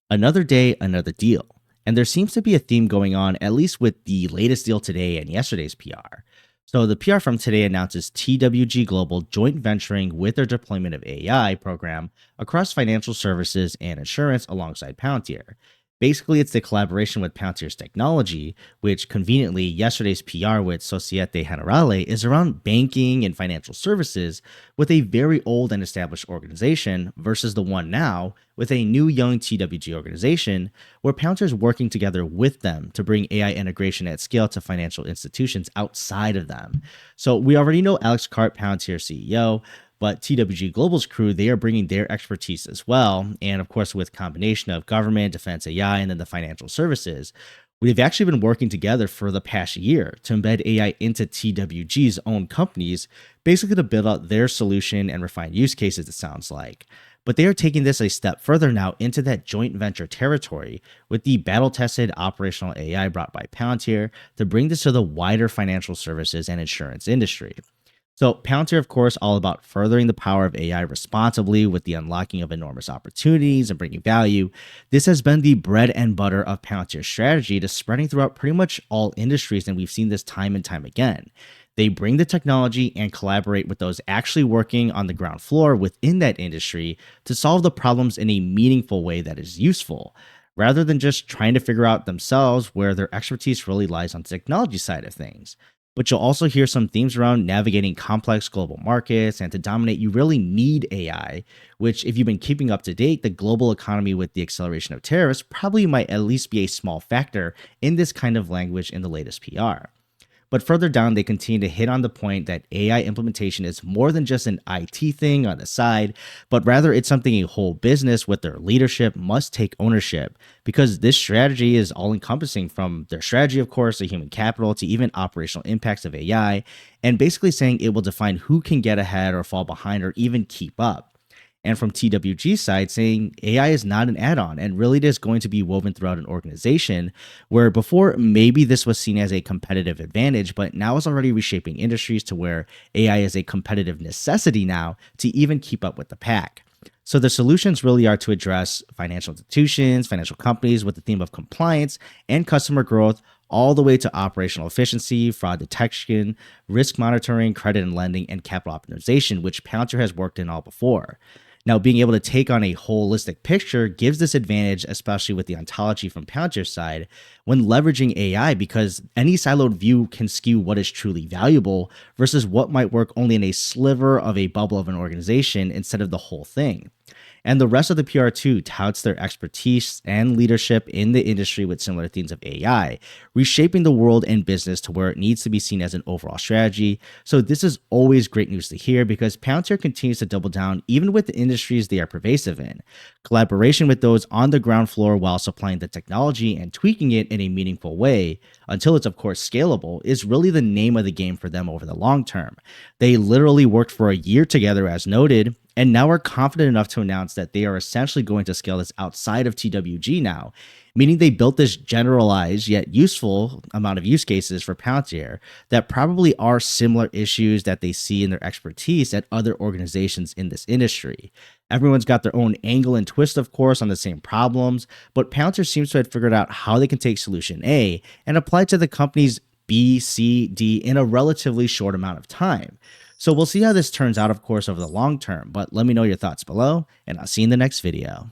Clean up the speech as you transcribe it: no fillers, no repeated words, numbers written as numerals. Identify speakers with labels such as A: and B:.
A: Another day, another deal. And there seems to be a theme going on, at least with the latest deal today and yesterday's PR. So the PR from today announces TWG Global joint venturing with their deployment of AI program across financial services and insurance alongside Palantir. Basically, it's the collaboration with Palantir's technology, which conveniently yesterday's PR with Societe Generale is around banking and financial services with a very old and established organization versus the one now with a new young TWG organization where Palantir is working together with them to bring AI integration at scale to financial institutions outside of them. So we already know Alex Cart, Palantir CEO, but TWG Global's crew, they are bringing their expertise as well. And of course, with combination of government, defense AI, and then the financial services, we've actually been working together for the past year to embed AI into TWG's own companies, basically to build out their solution and refine use cases, it sounds like. But they are taking this a step further now into that joint venture territory with the battle tested operational AI brought by Palantir to bring this to the wider financial services and insurance industry. So, Palantir, of course, all about furthering the power of AI responsibly with the unlocking of enormous opportunities and bringing value. This has been the bread and butter of Palantir's strategy to spreading throughout pretty much all industries, and we've seen this time and time again. They bring the technology and collaborate with those actually working on the ground floor within that industry to solve the problems in a meaningful way that is useful, rather than just trying to figure out themselves where their expertise really lies on the technology side of things. But you'll also hear some themes around navigating complex global markets, and to dominate, you really need AI, which, if you've been keeping up to date, the global economy with the acceleration of tariffs probably might at least be a small factor in this kind of language in the latest PR. But further down, they continue to hit on the point that AI implementation is more than just an IT thing on the side, but rather it's something a whole business with their leadership must take ownership, because this strategy is all encompassing from their strategy, of course, the human capital to even operational impacts of AI, and basically saying it will define who can get ahead or fall behind or even keep up. And from TWG's side, saying AI is not an add on and really is going to be woven throughout an organization, where before maybe this was seen as a competitive advantage, but now it's already reshaping industries to where AI is a competitive necessity now to even keep up with the pack. So the solutions really are to address financial institutions, financial companies with the theme of compliance and customer growth, all the way to operational efficiency, fraud detection, risk monitoring, credit and lending, and capital optimization, which Palantir has worked in all before. Now, being able to take on a holistic picture gives this advantage, especially with the ontology from Palantir's side, when leveraging AI, because any siloed view can skew what is truly valuable versus what might work only in a sliver of a bubble of an organization instead of the whole thing. And the rest of the PR2 touts their expertise and leadership in the industry with similar themes of AI, reshaping the world and business to where it needs to be seen as an overall strategy. So this is always great news to hear, because Palantir continues to double down even with the industries they are pervasive in. Collaboration with those on the ground floor while supplying the technology and tweaking it in a meaningful way, until it's of course scalable, is really the name of the game for them over the long term. They literally worked for a year together as noted, and now are confident enough to announce that they are essentially going to scale this outside of TWG now, meaning they built this generalized yet useful amount of use cases for Palantir that probably are similar issues that they see in their expertise at other organizations in this industry. Everyone's got their own angle and twist, of course, on the same problems, but Palantir seems to have figured out how they can take solution A and apply it to the company's B, C, D in a relatively short amount of time. So we'll see how this turns out, of course, over the long term, but let me know your thoughts below, and I'll see you in the next video.